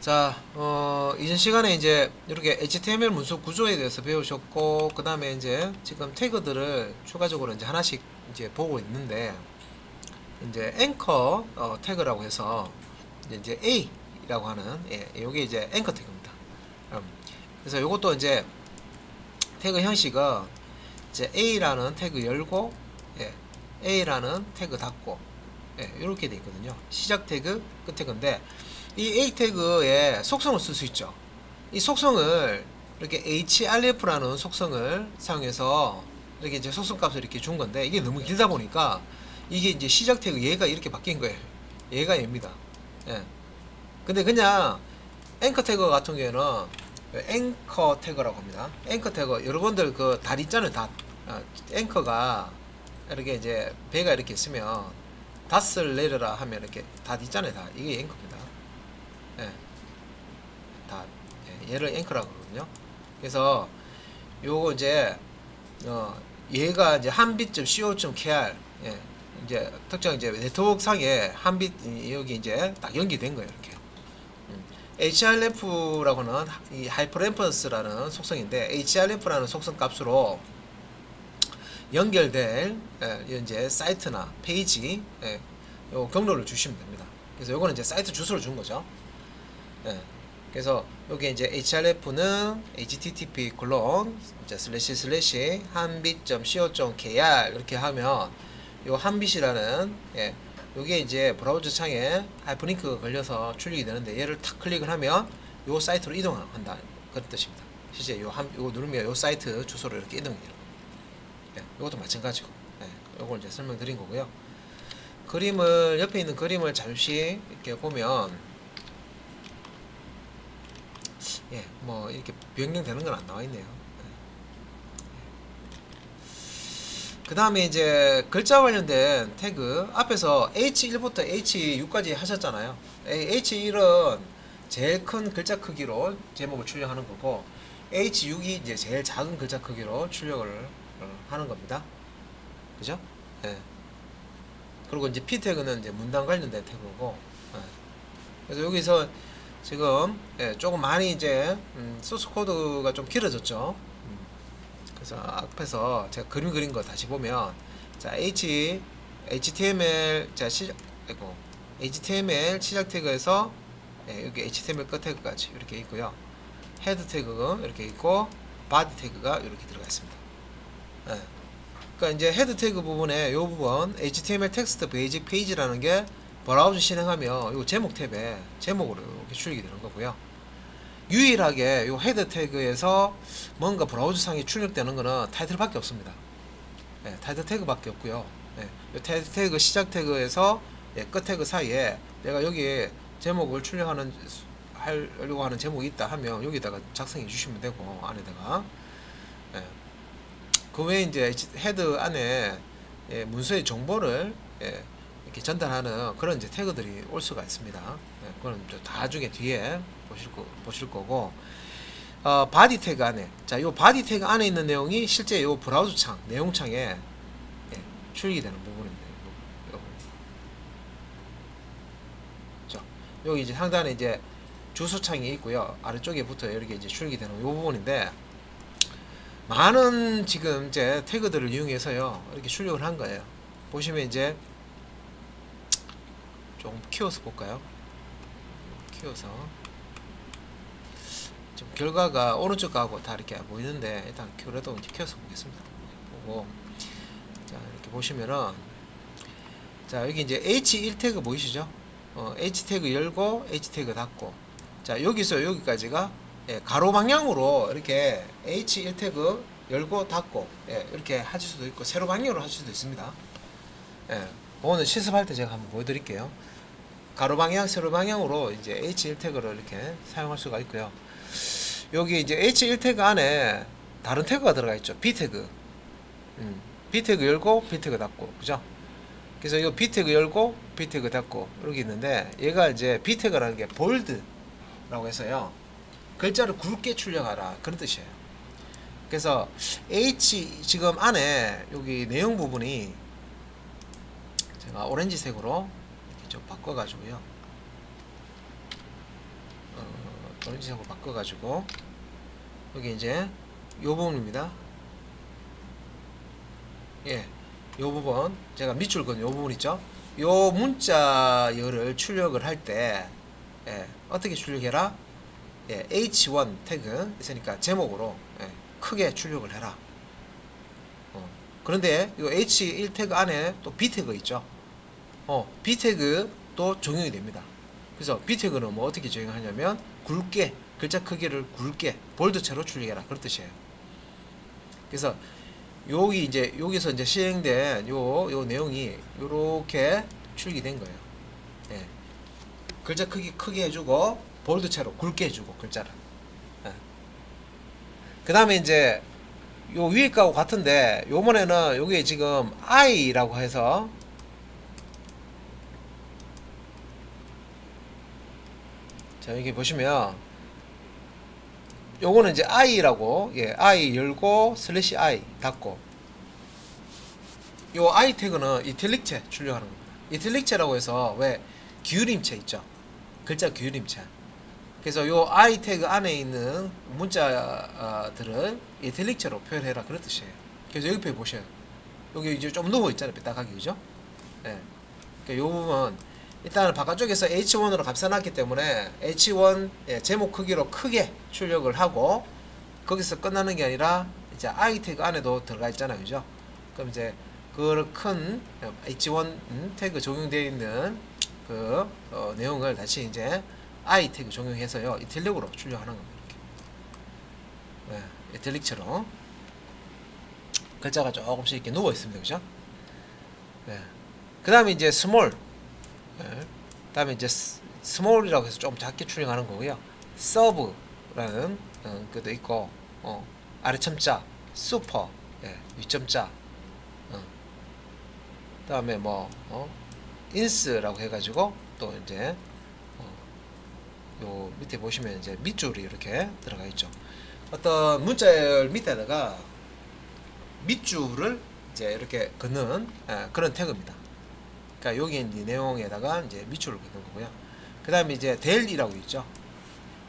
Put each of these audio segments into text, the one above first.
자, 이전 시간에 이제 이렇게 HTML 문서 구조에 대해서 배우셨고, 그 다음에 이제 지금 태그들을 추가적으로 이제 하나씩 이제 보고 있는데, 이제 앵커 태그라고 해서 이제 A라고 하는, 요게 이제 앵커 태그입니다. 그래서 요것도 이제 태그 형식은 이제 A라는 태그 열고, A라는 태그 닫고, 이렇게 돼 있거든요. 시작 태그, 끝 태그인데, 이 A 태그에 속성을 쓸 수 있죠. 이 속성을 이렇게 href라는 속성을 사용해서 이렇게 이제 속성 값을 이렇게 준 건데, 이게 너무 길다 보니까 이게 이제 시작 태그 얘가 이렇게 바뀐 거예요. 얘가 얘입니다. 예. 근데 그냥 앵커 태그 같은 경우에는 앵커 태그라고 합니다. 앵커 태그 여러분들 그 달 있잖아요. 닷. 앵커가 이렇게 이제 배가 이렇게 있으면 닷을 내려라 하면 이렇게 닷 있잖아요. 닷. 이게 앵커입니다. 예. 닷. 얘를 앵커라고 그러거든요. 그래서 요거 이제 얘가 이제 한빛.co.kr 이제 특정 이제 네트워크 상에 한빛 여기 이제 딱 연기된 거예요. 이렇게. href라고는 이 하이퍼레퍼런스라는 속성인데, href라는 속성 값으로 연결될 이제 사이트나 페이지 요 경로를 주시면 됩니다. 그래서 요거는 이제 사이트 주소를 준 거죠. 그래서 여기 이제 href는 http 한빛.co.kr 이렇게 하면 요 한빛이라는 요게 이제 브라우저 창에 하이퍼링크가 걸려서 출력이 되는데, 얘를 탁 클릭을 하면 요 사이트로 이동한다 그런 뜻입니다. 실제 요거 누르면 요 사이트 주소로 이렇게 이동이 되는 겁니다. 요것도 마찬가지고, 요걸 이제 설명드린 거고요. 그림을 옆에 있는 그림을 잠시 이렇게 보면 뭐 이렇게 변경되는 건 안 나와 있네요. 그 다음에 이제 글자 관련된 태그 앞에서 H1부터 H6까지 하셨잖아요. H1은 제일 큰 글자 크기로 제목을 출력하는 거고, H6이 이제 제일 작은 글자 크기로 출력을 하는 겁니다. 그죠? 그리고 이제 P 태그는 이제 문단 관련된 태그고, 그래서 여기서 지금 조금 많이 이제 소스 코드가 좀 길어졌죠. 그래서 앞에서 제가 그림 그린 거 다시 보면, 자 HTML HTML 시작 태그에서 여기 HTML 끝 태그까지 이렇게 있고요. 헤드 태그가 이렇게 있고 바디 태그가 이렇게 들어가 있습니다. 그러니까 이제 헤드 태그 부분에 이 부분 HTML 텍스트 베이직 페이지라는 게 브라우저 실행하면 이 제목 탭에 제목으로 이렇게 출력이 되는 거고요. 유일하게 이 헤드 태그에서 뭔가 브라우저 상에 출력되는 거는 타이틀밖에 없습니다. 타이틀 태그밖에 없고요. 이 타이틀 태그 시작 태그에서 끝 태그 사이에 내가 여기 제목을 하려고 하는 제목이 있다 하면 여기다가 작성해 주시면 되고, 안에다가 그 외에 이제 헤드 안에 문서의 정보를 이렇게 전달하는 그런 이제 태그들이 올 수가 있습니다. 그건 다 나중에 뒤에 보실 거고, 바디 태그 안에, 자, 요 바디 태그 안에 있는 내용이 실제 요 브라우저 창, 내용 창에 출력이 되는 부분인데, 여기 이제 상단에 이제 주소 창이 있고요. 아래쪽에부터 이렇게 이제 출력이 되는 요 부분인데, 많은 지금 이제 태그들을 이용해서요, 이렇게 출력을 한 거예요. 보시면 이제 조금 키워서 볼까요? 키워서 지금 결과가 오른쪽 가고 다 이렇게 보이는데, 일단 그래도 이제 키워서 보겠습니다. 보고, 자, 이렇게 보시면은, 자, 여기 이제 H1 태그 보이시죠? H 태그 열고 H 태그 닫고, 자, 여기서 여기까지가 가로 방향으로 이렇게 H1 태그 열고 닫고 이렇게 하실 수도 있고, 세로 방향으로 하실 수도 있습니다. 오늘 실습할 때 제가 한번 보여드릴게요. 가로 방향, 세로 방향으로 이제 H1 태그를 이렇게 사용할 수가 있고요. 여기 이제 H1 태그 안에 다른 태그가 들어가 있죠. B 태그. B 태그 열고 B 태그 닫고, 그죠? 그래서 이 B 태그 열고 B 태그 닫고 이렇게 있는데, 얘가 이제 B 태그라는 게 볼드라고 해서요, 글자를 굵게 출력하라 그런 뜻이에요. 그래서 H 지금 안에 여기 내용 부분이 제가 오렌지색으로 이렇게 좀 바꿔가지고요, 오렌지색으로 바꿔가지고 여기 이제 요 부분입니다. 예, 요 부분 제가 밑줄 그은 요 부분 있죠. 요 문자열을 출력을 할 때 어떻게 출력해라? H1 태그 있으니까 제목으로 크게 출력을 해라. 그런데 요 H1 태그 안에 또 B 태그 있죠. B 태그도 적용이 됩니다. 그래서 B 태그는 뭐 어떻게 적용하냐면 굵게 글자 크기를 굵게 볼드체로 출력해라 그런 뜻이에요. 그래서 여기서 이제 시행된 요 내용이 요렇게 출력이 된 거예요. 글자 크기 크게 해주고 볼드체로 굵게 해주고 글자를. 그 다음에 이제 요 위에 거하고 같은데 요번에는 요게 지금 I라고 해서 자 여기 보시면 요거는 이제 I라고 I 열고 슬래시 I 닫고 요 I 태그는 이탈릭체 출력하는 겁니다. 이탈릭체라고 해서 왜 기울임체 있죠. 글자 기울임체. 그래서 요 I 태그 안에 있는 문자들을 이탈릭체로 표현해라 그런 뜻이에요. 그래서 여기 보셔요. 여기 이제 좀 누워 있잖아요. 삐딱하게 그죠? 예. 그러니까 요 부분 일단은 바깥쪽에서 H1으로 감싸놨기 때문에 H1 제목 크기로 크게 출력을 하고 거기서 끝나는 게 아니라 이제 I 태그 안에도 들어가 있잖아요. 그죠? 그럼 이제 그 큰 H1 태그 적용되어 있는 그 내용을 다시 이제 I 태그 적용해서요. 이탈릭으로 출력하는 겁니다. 이렇게. 이탈릭처럼 글자가 조금씩 이렇게 누워 있습니다. 그죠? 그 다음에 이제 스몰. 그 다음에 이제 스몰이라고 해서 좀 작게 출력하는 거고요. 서브라는 것도 있고, 아래 첨자, 슈퍼, 위점자. 그 다음에 뭐, 인스라고 해가지고 또 이제 요 밑에 보시면 이제 밑줄이 이렇게 들어가 있죠. 어떤 문자열 밑에다가 밑줄을 이제 이렇게 긋는 그런 태그입니다. 그러니까 여기 이 내용에다가 이제 밑줄을 긋는 거고요. 그 다음에 이제 델이라고 있죠.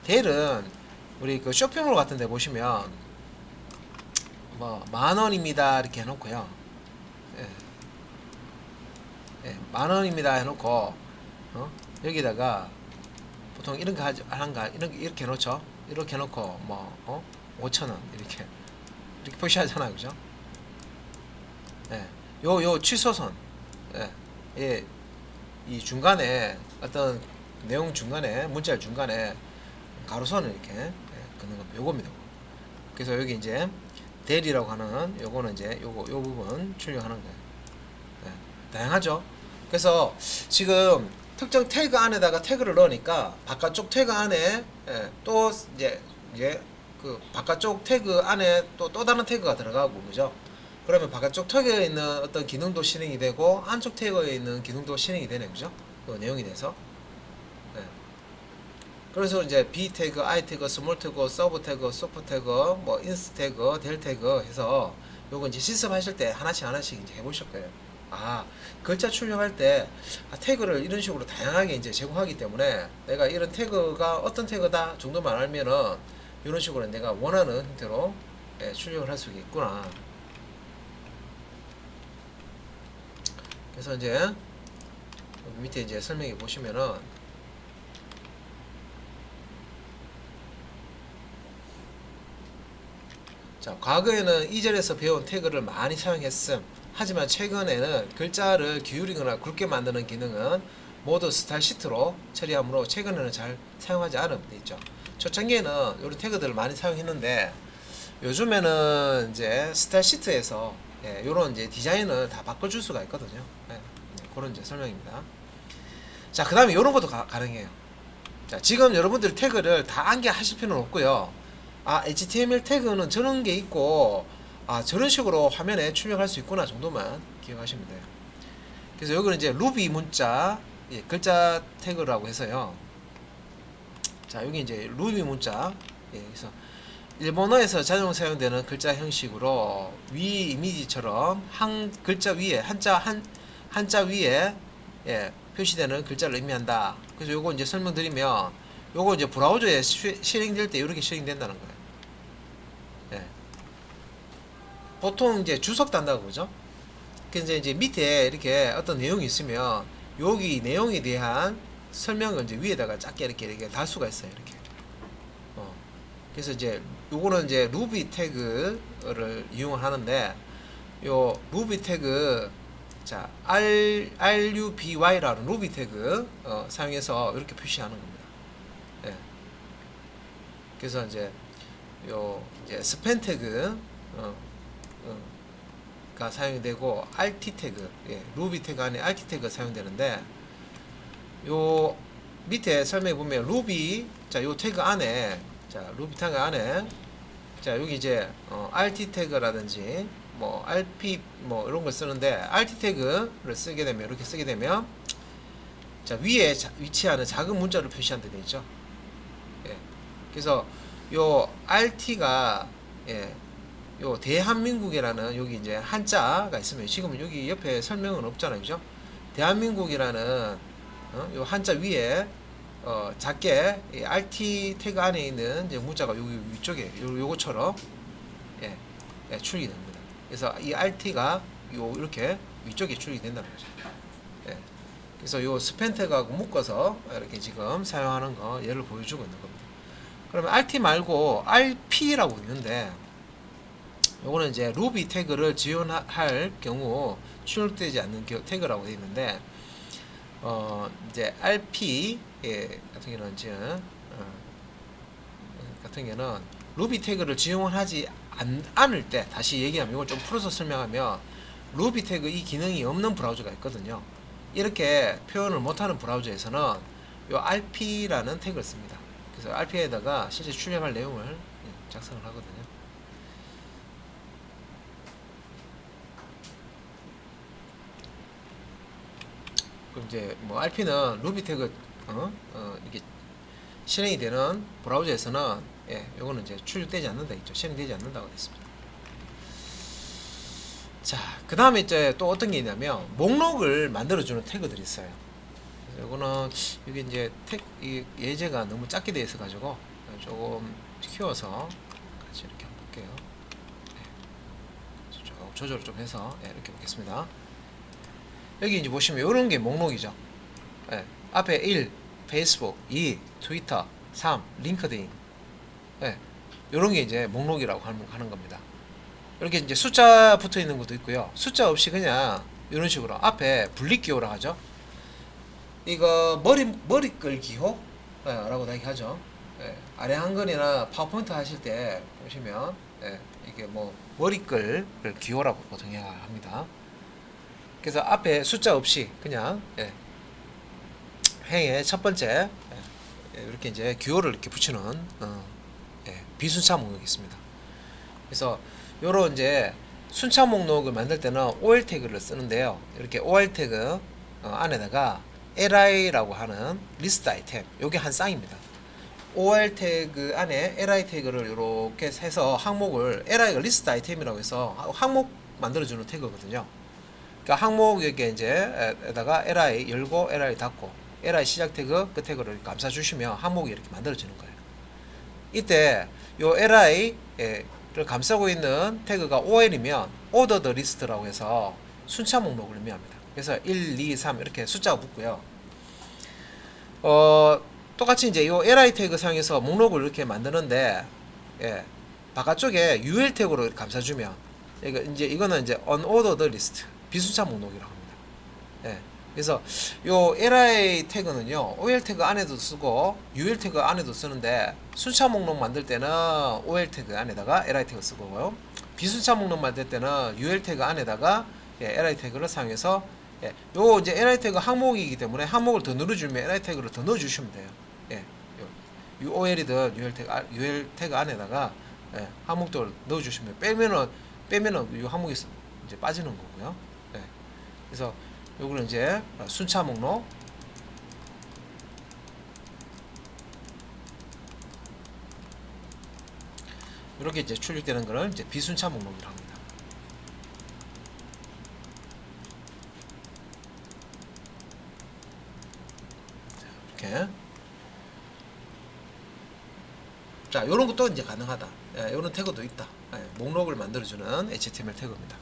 델은 우리 그 쇼핑몰 같은 데 보시면 뭐 10,000원입니다 이렇게 해놓고요. 10,000원입니다 해놓고 여기다가 보통 이런 거 하는가 이렇게 해놓죠. 이렇게 해놓고 뭐 5,000원 이렇게 표시하잖아요. 그죠? 요 취소선 이 중간에 어떤 내용 중간에 문자열 중간에 가로선을 이렇게 긋는 겁니다. 요겁니다. 그래서 여기 이제 대리라고 하는 요거는 이제 요 부분 출력하는 거예요. 다양하죠. 그래서 지금 특정 태그 안에다가 태그를 넣으니까 바깥쪽 태그 안에 또 이제 그 바깥쪽 태그 안에 또 다른 태그가 들어가고 그죠? 그러면 바깥쪽 태그에 있는 어떤 기능도 실행이 되고 안쪽 태그에 있는 기능도 실행이 되네 그죠? 그 내용이 돼서 그래서 이제 B 태그, I 태그, 스몰 태그, 서브 태그, 슈퍼 태그, 뭐 인스 태그, 델 태그 해서 요거 이제 실습하실 때 하나씩 이제 해보실 거예요. 글자 출력할 때 태그를 이런 식으로 다양하게 이제 제공하기 때문에 내가 이런 태그가 어떤 태그다 정도만 알면은 이런 식으로 내가 원하는 형태로 출력을 할 수 있구나. 그래서 이제 여기 밑에 이제 설명해 보시면은 자, 과거에는 이 절에서 배운 태그를 많이 사용했음. 하지만 최근에는 글자를 기울이거나 굵게 만드는 기능은 모두 스타일 시트로 처리하므로 최근에는 잘 사용하지 않음 돼 있죠. 초창기에는 이런 태그들을 많이 사용했는데 요즘에는 이제 스타일 시트에서 이런 이제 디자인을 다 바꿔줄 수가 있거든요. 그런 이제 설명입니다. 자, 그 다음에 이런 것도 가능해요. 자, 지금 여러분들 태그를 다 암기하실 필요는 없고요. HTML 태그는 저런 게 있고 저런 식으로 화면에 출력할 수 있구나 정도만 기억하시면 돼요. 그래서 여기는 이제 루비 문자 글자 태그라고 해서요. 자, 여기 이제 루비 문자 그래서 일본어에서 자동 사용되는 글자 형식으로 위 이미지처럼 한 글자 위에 한자 위에 표시되는 글자를 의미한다. 그래서 요거 이제 설명드리면 요거 이제 브라우저에 실행될 때 이렇게 실행된다는 거예요. 예. 보통 이제 주석 단다고 그러죠. 그래서 이제 밑에 이렇게 어떤 내용이 있으면 여기 내용에 대한 설명을 이제 위에다가 작게 이렇게 달 수가 있어요. 이렇게. 그래서 이제 요거는 이제 루비 태그를 이용을 하는데 요 루비 태그 자 RUBY라는 루비 태그 사용해서 이렇게 표시하는 겁니다. 예. 그래서 이제 요 이제 스팬 태그 가 사용이 되고 RT 태그 루비 태그 안에 RT 태그가 사용되는데 요 밑에 설명해 보면 루비 요 태그 안에 루비 태그 안에 여기 이제 RT 태그라든지 뭐 RP 뭐 이런 걸 쓰는데 RT 태그를 쓰게 되면 이렇게 쓰게 되면 위에 위치하는 작은 문자를 표시한 데 있죠. 예. 그래서 요 RT가 요 대한민국이라는 여기 이제 한자가 있으면 지금 여기 옆에 설명은 없잖아요, 그죠? 대한민국이라는 요 한자 위에 작게 RT 태그 안에 있는 이제 문자가 여기 위쪽에 요거처럼 출력이 됩니다. 그래서 이 RT가 이렇게 위쪽에 출력이 된다는 거죠. 예. 그래서 요 스팬 태그하고 묶어서 이렇게 지금 사용하는 거 예를 보여주고 있는 겁니다. 그러면 RT 말고 RP라고 있는데 요거는 이제 루비 태그를 지원할 경우 출력되지 않는 태그라고 되어 있는데 이제 RP 같은 경우는 루비 태그를 지원하지 않을 때 다시 얘기하면 이걸 좀 풀어서 설명하면 루비 태그 이 기능이 없는 브라우저가 있거든요. 이렇게 표현을 못하는 브라우저에서는 요 RP라는 태그를 씁니다. 그래서 RP에다가 실제 출력할 내용을 작성을 하거든요. 그럼 이제 뭐 RP는 루비 태그 이게 실행이 되는 브라우저에서는 요거는 이제 출력되지 않는다 있죠. 실행되지 않는다고 됐습니다. 자, 그 다음에 이제 또 어떤 게 있냐면 목록을 만들어주는 태그들이 있어요. 요거는 여기 이제 이 예제가 너무 작게 되어 있어 가지고 조금 키워서 같이 이렇게 한번 볼게요. 좀 조절을 좀 해서 이렇게 보겠습니다. 여기 이제 보시면 이런 게 목록이죠. 앞에 1 페이스북, 2 트위터, 3 링크드인, 이런 게 이제 목록이라고 하는 겁니다. 이렇게 이제 숫자 붙어 있는 것도 있고요. 숫자 없이 그냥 이런 식으로 앞에 분리 기호라 하죠. 이거 머리글 기호 라고 하죠. 아래 한글이나 파워포인트 하실 때 보시면 이게 뭐 머리글 기호라고 보통 합니다. 그래서 앞에 숫자 없이 그냥 행의 첫 번째 이렇게 이제 기호를 이렇게 붙이는 비순차 목록이 있습니다. 그래서 요런 이제 순차 목록을 만들 때는 OL 태그를 쓰는데요. 이렇게 OL 태그 안에다가 LI라고 하는 리스트 아이템, 요게 한 쌍입니다. OL 태그 안에 LI 태그를 이렇게 해서 항목을 LI가 리스트 아이템이라고 해서 항목 만들어주는 태그거든요. 그러니까 항목 여기에 이제 에다가 LI 열고 LI 닫고 LI 시작 태그 그 태그를 감싸 주시면 항목이 이렇게 만들어지는 거예요. 이때 요 LI를 감싸고 있는 태그가 OL이면 order the list라고 해서 순차 목록을 의미합니다. 그래서 1, 2, 3 이렇게 숫자가 붙고요. 똑같이 이제 이 LI 태그 사용해서 목록을 이렇게 만드는데 바깥쪽에 UL 태그로 감싸주면 이거는 이제 unordered list 비순차 목록이라고 합니다. 그래서 요 LI 태그는요 OL 태그 안에도 쓰고 UL 태그 안에도 쓰는데 순차 목록 만들 때는 OL 태그 안에다가 LI 태그 쓰고요. 비순차 목록 만들 때는 UL 태그 안에다가 LI 태그를 사용해서 요 이제 LI 태그 항목이기 때문에 항목을 더 눌러주면 LI 태그를 더 넣어주시면 돼요. OL이든 UL 태그 안에다가 항목들을 넣어주시면 빼면은 이 항목이 이제 빠지는 거고요. 그래서 요거는 이제 순차 목록 이렇게 이제 출력되는 거를 이제 비순차 목록이라고 합니다. 자, 이렇게 자, 요런 것도 이제 가능하다. 예, 요런 태그도 있다. 예, 목록을 만들어주는 HTML 태그입니다.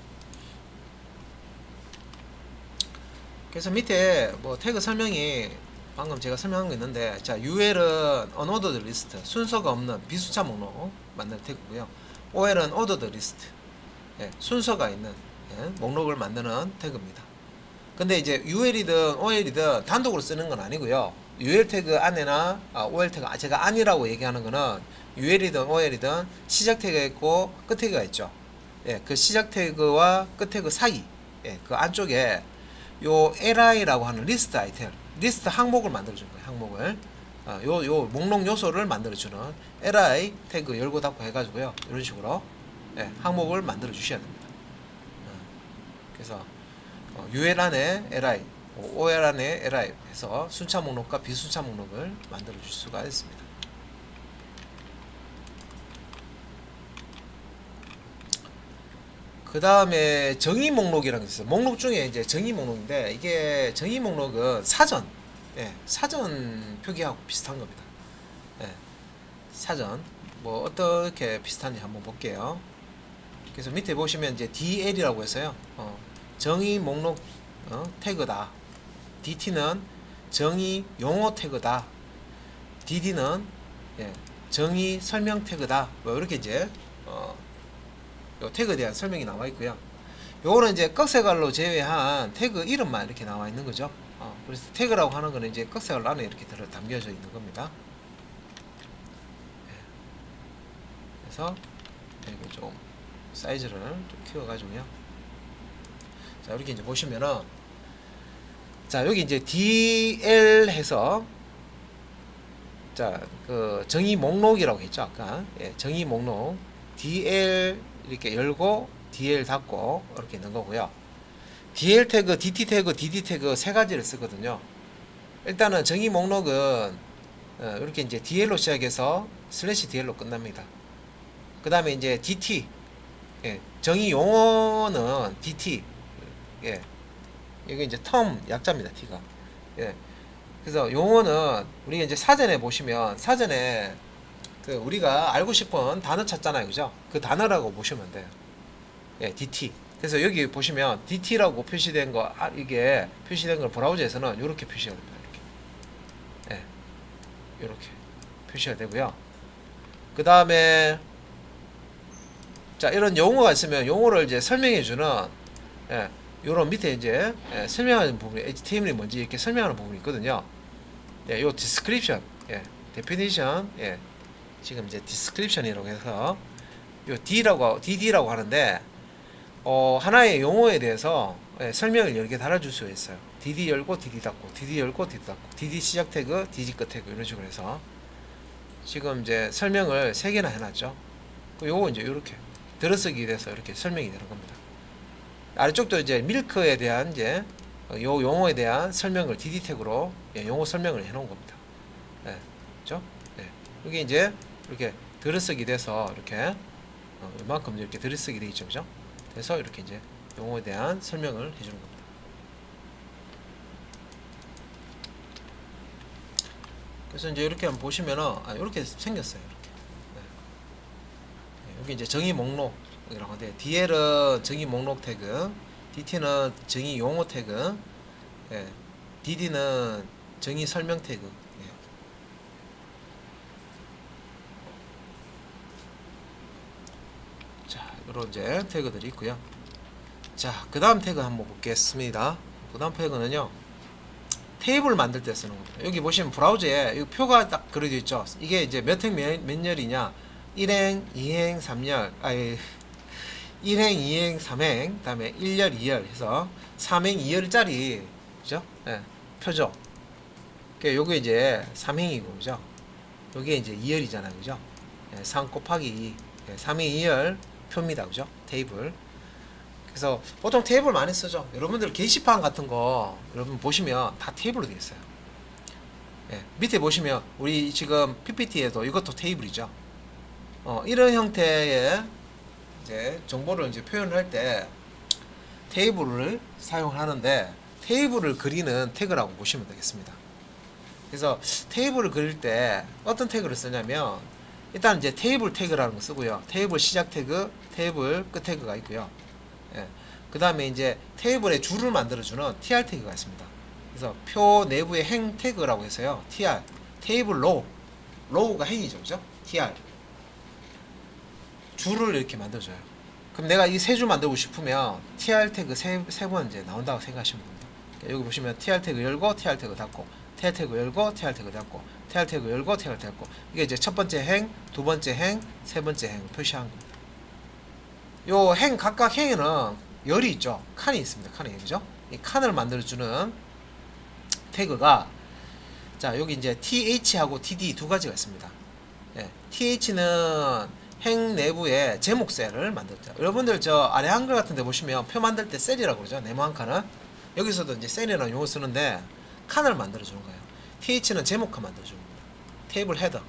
그래서 밑에 뭐 태그 설명이 방금 제가 설명한 거 있는데, 자, UL은 unordered list, 순서가 없는 비순차 목록 만드는 태그고요. OL은 ordered list, 예, 순서가 있는, 예, 목록을 만드는 태그입니다. 근데 이제 UL이든 OL이든 단독으로 쓰는 건 아니고요. UL 태그 안에나 OL 태그, 제가 아니라고 얘기하는 거는 UL이든 OL이든 시작 태그가 있고 끝 태그가 있죠. 예, 그 시작 태그와 끝 태그 사이, 예, 그 안쪽에 요 li라고 하는 리스트 아이템, 리스트 항목을 만들어주는 거예요. 항목을 요 목록 요소를 만들어주는 li 태그 열고 닫고 해가지고요. 이런 식으로, 예, 항목을 만들어 주셔야 됩니다. 그래서 UL 안에 li, OL 안에 li 해서 순차 목록과 비순차 목록을 만들어 줄 수가 있습니다. 그 다음에 정의 목록이라는 게 있어요. 목록 중에 이제 정의 목록인데, 이게 정의 목록은 사전, 예, 사전 표기하고 비슷한 겁니다. 예, 사전 뭐 어떻게 비슷한지 한번 볼게요. 그래서 밑에 보시면 이제 DL이라고 해서요, 정의 목록 태그다. DT는 정의 용어 태그다. DD는, 예, 정의 설명 태그다. 뭐 이렇게 이제 요 태그에 대한 설명이 나와 있고요. 요거는 이제 꺽쇠갈로 제외한 태그 이름만 이렇게 나와 있는 거죠. 그래서 태그라고 하는 거는 이제 꺽쇠갈로 안에 이렇게 담겨져 있는 겁니다. 그래서 이거 좀 사이즈를 좀 키워가지고요. 자, 이렇게 이제 보시면은, 자, 여기 이제 DL 해서, 자, 그 정의 목록이라고 했죠 아까. 예, 정의 목록 DL 이렇게 열고 DL 닫고 이렇게 있는 거고요. DL 태그, DT 태그, DD 태그 세 가지를 쓰거든요. 일단은 정의 목록은 이렇게 이제 DL로 시작해서 슬래시 DL로 끝납니다. 그 다음에 이제 DT, 예, 정의 용어는 DT, 예, 이게 이제 텀 약자입니다. T가. 예, 그래서 용어는 우리가 이제 사전에 보시면, 사전에 그 우리가 알고 싶은 단어 찾잖아요, 그죠? 그 단어라고 보시면 돼요. 예, DT. 그래서 여기 보시면 DT라고 표시된 거, 이게 표시된 걸 브라우저에서는 이렇게 표시가 됩니다. 이렇게, 예, 이렇게 표시가 되고요. 그 다음에, 자, 이런 용어가 있으면 용어를 이제 설명해주는, 예, 요런 밑에 이제, 예, 설명하는 부분이 HTML이 뭔지 이렇게 설명하는 부분이 있거든요. 예, 요 description, 예, definition, 예, 지금 이제 description이라고 해서 요 DD라고 하는데, 하나의 용어에 대해서, 예, 설명을 여러 개 달아줄 수 있어요. DD 열고 DD 닫고, DD 열고 DD 닫고, DD 시작 태그, DD 끝 태그 이런 식으로 해서 지금 이제 설명을 3개나 해놨죠. 요거 이제 이렇게 들어쓰기 돼서 이렇게 설명이 되는 겁니다. 아래쪽도 이제 밀크에 대한 이제 요 용어에 대한 설명을 DD 태그로, 예, 용어 설명을 해놓은 겁니다. 예, 그렇죠? 예, 여기 이제 이렇게 들어쓰기 돼서 이렇게 이만큼 이렇게 들어쓰기 돼 있죠, 그죠? 그래서 이렇게 이제 용어에 대한 설명을 해주는 겁니다. 그래서 이제 이렇게 한번 보시면은, 이렇게 생겼어요. 이렇게. 네. 여기 이제 정의 목록이라고 하는데, DL은 정의 목록 태그, DT는 정의 용어 태그, 예, DD는 정의 설명 태그. 예. 자, 이런 이제 태그들이 있고요. 자, 그 다음 태그 한번 보겠습니다. 그 다음 태그는요, 테이블 만들 때 쓰는 겁니다. 여기 보시면 브라우저에 이 표가 딱 그려져 있죠. 이게 이제 몇 열이냐, 1행, 2행, 3열, 1행, 2행, 3행, 다음에 1열, 2열 해서 3행, 2열짜리, 그죠? 예, 표죠. 요게 이제 3행이고, 그죠? 요게 이제 2열이잖아요, 그죠? 예, 3 곱하기 2, 예, 3행, 2열 표입니다, 그죠? 테이블. 그래서 보통 테이블 많이 쓰죠. 여러분들 게시판 같은 거 여러분 보시면 다 테이블로 되어 있어요. 예, 밑에 보시면 우리 지금 PPT에도 이것도 테이블이죠. 이런 형태의 이제 정보를 이제 표현할 때 테이블을 사용하는데, 테이블을 그리는 태그라고 보시면 되겠습니다. 그래서 테이블을 그릴 때 어떤 태그를 쓰냐면, 일단 이제 테이블 태그라는 거 쓰고요. 테이블 시작 태그, 테이블 끝 태그가 있고요. 예. 그 다음에 이제 테이블의 줄을 만들어주는 tr 태그가 있습니다. 그래서 표 내부의 행 태그라고 해서요. tr, 테이블 로우가 행이죠. 그죠? tr. 줄을 이렇게 만들어줘요. 그럼 내가 이 세 줄 만들고 싶으면 tr 태그 세 번 이제 나온다고 생각하시면 됩니다. 여기 보시면 tr 태그 열고, tr 태그 닫고, tr 태그 열고, tr 태그 닫고, tr 태그 열고, tr 태그 닫고. 이게 이제 첫 번째 행, 두 번째 행, 세 번째 행 표시한 겁니다. 요 행, 각각 행에는 열이 있죠. 칸이 있습니다. 칸이, 그죠? 이 칸을 만들어주는 태그가, 자, 여기 이제 th하고 td 두 가지가 있습니다. 예, th는 행 내부에 제목 셀을 만들죠. 여러분들 저 아래 한글 같은 데 보시면 표 만들 때 셀이라고 그러죠. 네모 한 칸은. 여기서도 이제 셀이라는 용어 쓰는데 칸을 만들어 주는 거예요. th는 제목칸 만들어 주는 겁니다. 테이블 헤더.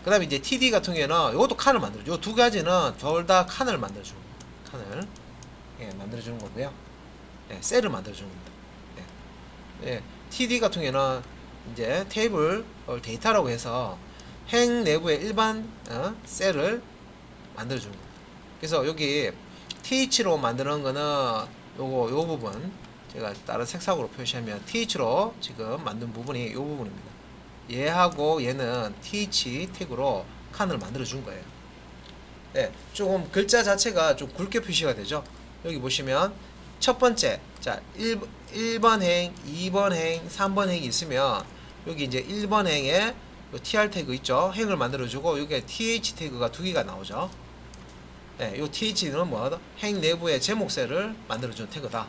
그 다음에 이제 td 같은 경우에는 이것도 칸을 만들어 줘. 요 두 가지는 둘 다 칸을 만들어 주는 겁니다. 칸을 만들어 주는 거고요. 셀을 만들어 주는 겁니다. td 같은 경우에는 이제 테이블 데이터라고 해서 행 내부에 일반 셀을 만들어 주는 겁니다. 그래서 여기 th로 만드는 거는 요 부분 제가 다른 색상으로 표시하면 th로 지금 만든 부분이 요 부분입니다. 얘하고 얘는 th 태그로 칸을 만들어 준 거예요. 조금 글자 자체가 좀 굵게 표시가 되죠. 여기 보시면 첫 번째, 자 1번 행, 2번 행, 3번 행이 있으면 여기 이제 1번 행에 요 tr 태그 있죠. 행을 만들어주고 여기에 th 태그가 두 개가 나오죠. 요 th는 뭐 행 내부에 제목 셀을 만들어주는 태그다.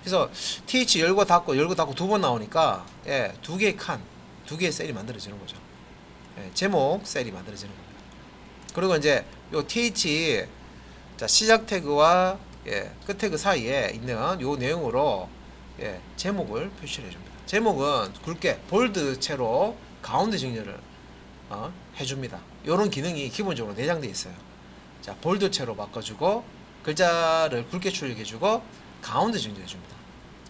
그래서 th 열고 닫고 두 번 나오니까 두 개의 칸, 두 개의 셀이 만들어지는 거죠. 제목 셀이 만들어지는 겁니다. 그리고 이제 요 th 자 시작 태그와 끝 태그 사이에 있는 요 내용으로 제목을 표시를 해줍니다. 제목은 굵게 볼드 채로 가운데 정렬을 해줍니다. 이런 기능이 기본적으로 내장되어 있어요. 자, 볼드 채로 바꿔주고 글자를 굵게 출력해주고 가운데 정렬해줍니다.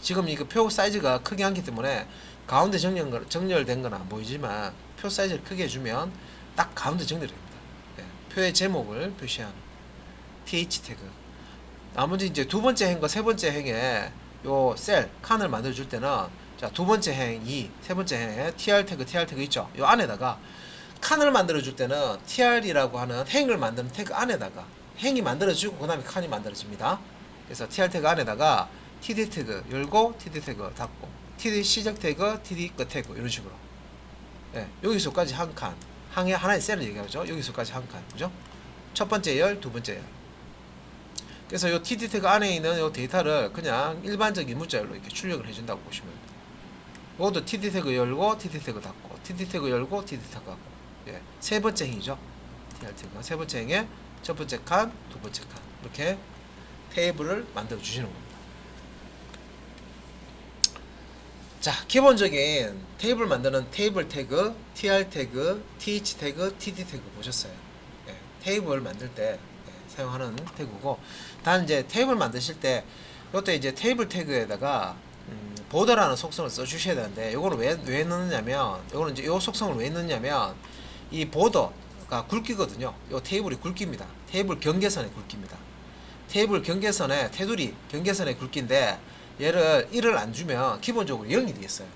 지금 이 표 사이즈가 크게 않기 때문에 가운데 정렬된 건 안 보이지만 표 사이즈를 크게 해주면 딱 가운데 정렬됩니다. 표의 제목을 표시하는 th 태그. 나머지 이제 두 번째 행과 세 번째 행에 요 셀 칸을 만들어 줄 때는 자, 두 번째 행 2, 세 번째 행에 tr 태그 있죠. 요 안에다가 칸을 만들어 줄 때는 tr이라고 하는 행을 만드는 태그 안에다가 행이 만들어지고 그 다음에 칸이 만들어집니다. 그래서 tr 태그 안에다가 td 태그 열고 td 태그 닫고 td 시작 태그 td 끝 태그 이런 식으로 여기서까지 한 칸 하나의 셀을 얘기하죠. 여기서까지 한 칸, 그죠? 첫 번째 열, 두 번째 열. 그래서 이 td 태그 안에 있는 이 데이터를 그냥 일반적인 문자열로 이렇게 출력을 해준다고 보시면 됩니다. 이것도 td 태그 열고 td 태그 닫고 td 태그 열고 td 태그 닫고 세 번째 행이죠. tr 태그 세 번째 행에 첫 번째 칸, 두 번째 칸 이렇게 테이블을 만들어 주시는 겁니다. 자, 기본적인 테이블 만드는 테이블 태그, tr 태그, th 태그, td 태그 보셨어요. 테이블 만들 때 사용하는 태그고, 단 이제 테이블 만드실 때 이것도 이제 테이블 태그에다가 보더라는 속성을 써 주셔야 되는데, 요거는 왜 넣느냐면, 요거는 이제 요 속성을 왜 넣느냐면 이 보더가 굵기거든요. 요 테이블이 굵기입니다. 테이블 경계선의 굵기입니다. 테이블 경계선의 테두리 경계선의 굵기인데 얘를 1을 안 주면 기본적으로 0이 되겠어요.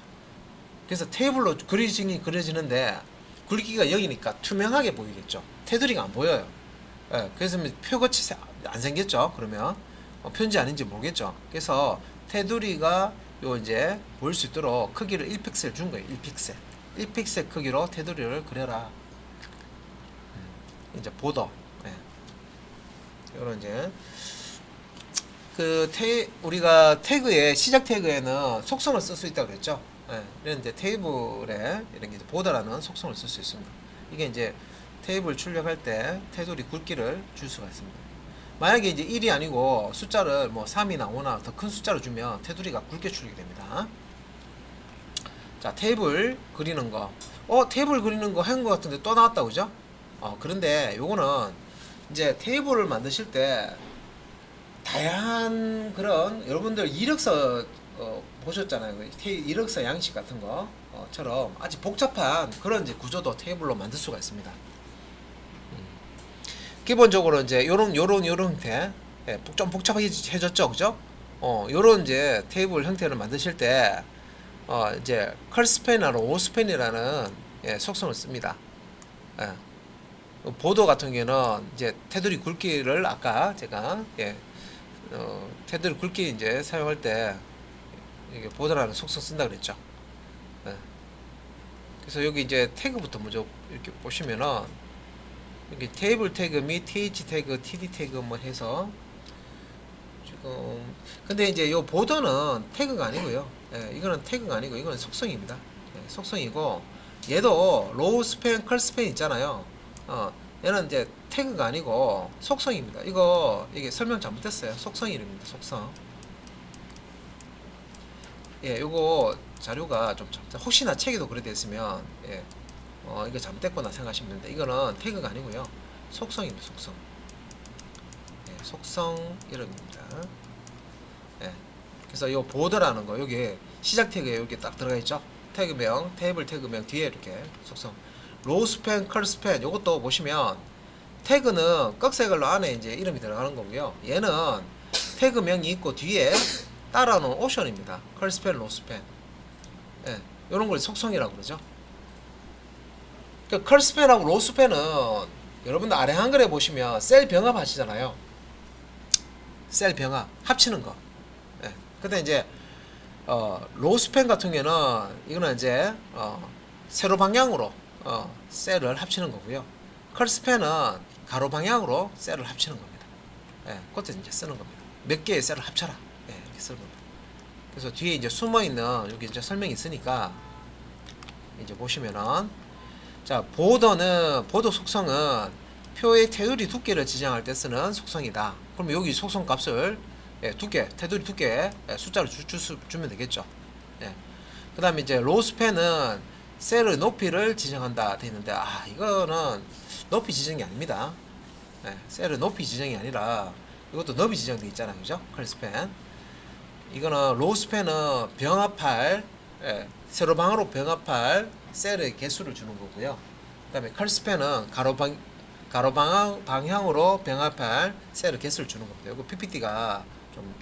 그래서 테이블로 그려지는데 굵기가 0이니까 투명하게 보이겠죠. 테두리가 안 보여요. 그래서 표같이 안 생겼죠. 그러면 편지 아닌지 모르겠죠. 그래서 테두리가 요 이제 보일 수 있도록 크기를 1픽셀 준 거예요. 1픽셀. 1픽셀 크기로 테두리를 그려라. 이제 보더. 요런 이제 우리가 태그에 시작 태그에는 속성을 쓸 수 있다고 그랬죠. 이런 이제 테이블에 이런 게 보더라는 속성을 쓸 수 있습니다. 이게 이제 테이블 출력할 때 테두리 굵기를 줄 수가 있습니다. 만약에 이제 1이 아니고 숫자를 뭐 3이나 5나 더 큰 숫자로 주면 테두리가 굵게 출력이 됩니다. 자, 테이블 그리는 거. 테이블 그리는 거 한 거 같은데 또 나왔다, 그죠? 그런데 요거는 이제 테이블을 만드실 때 다양한 그런 여러분들 이력서 보셨잖아요. 이력서 양식 같은 거처럼 아주 복잡한 그런 이제 구조도 테이블로 만들 수가 있습니다. 기본적으로 이제 요런 형태, 예, 좀 복잡해졌죠, 그죠? 요런 이제 테이블 형태를 만드실 때, 이제 컬스팬이나 로스팬이라는 예, 속성을 씁니다. 예. 보도 같은 경우는 이제 테두리 굵기를 아까 제가 예, 테두리 굵기 이제 사용할 때 이게 보도라는 속성 쓴다 그랬죠. 예. 그래서 여기 이제 태그부터 먼저 이렇게 보시면은 여기 테이블 태그 및 th 태그, td 태그 뭐 해서 지금 근데 이제 요 보도는 태그가 아니고요. 예, 이거는 태그가 아니고 이거는 속성입니다. 예, 속성이고 얘도 로우 스팬, 컬 스팬 있잖아요. 얘는 이제 태그가 아니고 속성입니다. 이게 설명 잘못했어요. 속성 이름입니다. 속성. 예, 요거 자료가 좀 혹시나 책에도 그래 됐으면 예, 이거 잘못됐구나 생각하시면 됩니다. 이거는 태그가 아니고요. 속성입니다. 속성. 예, 속성 이름입니다. 예. 그래서 요 보드라는 거 여기 시작 태그에 여기 딱 들어가 있죠. 태그명, 테이블 태그명 뒤에 이렇게 속성. 로우 스팬, 컬 스팬 요것도 보시면 태그는 꺽쇠글로 안에 이제 이름이 들어가는 거고요. 얘는 태그명이 있고 뒤에 따라오는 옵션입니다. 컬 스팬, 로우 스팬. 예. 요런 걸 속성이라고 그러죠. 컬 스팬하고 로우 스팬은 여러분들 아래 한글에 보시면 셀 병합 하시잖아요. 셀 병합 합치는 거. 예. 근데 이제 로우 스팬 같은 경우는 이거는 이제 세로 방향으로 셀을 합치는 거고요. 컬 스팬은 가로 방향으로 셀을 합치는 겁니다. 예, 그것도 이제 쓰는 겁니다. 몇 개의 셀을 합쳐라. 예, 이렇게 쓰는 겁니다. 그래서 뒤에 이제 숨어 있는 여기 이제 설명이 있으니까 이제 보시면은 자 보도 속성은 표의 테두리 두께를 지정할 때 쓰는 속성이다. 그럼 여기 속성 값을 예, 두께, 테두리 두께 예, 숫자를 주면 되겠죠. 예. 그 다음에 이제 로우 스팬은 셀의 높이를 지정한다 돼 있는데 이거는 높이 지정이 아닙니다. 예, 셀의 높이 지정이 아니라 이것도 너비 지정돼 있잖아요, 그죠? 컬 스팬. 이거는 로우 스팬은 병합할 예, 세로 방으로 병합할 셀의 개수를 주는 거고요. 그 다음에 컬 스팬은 가로 방향으로 병합할 셀의 개수를 주는 겁니다. 이거 PPT가 좀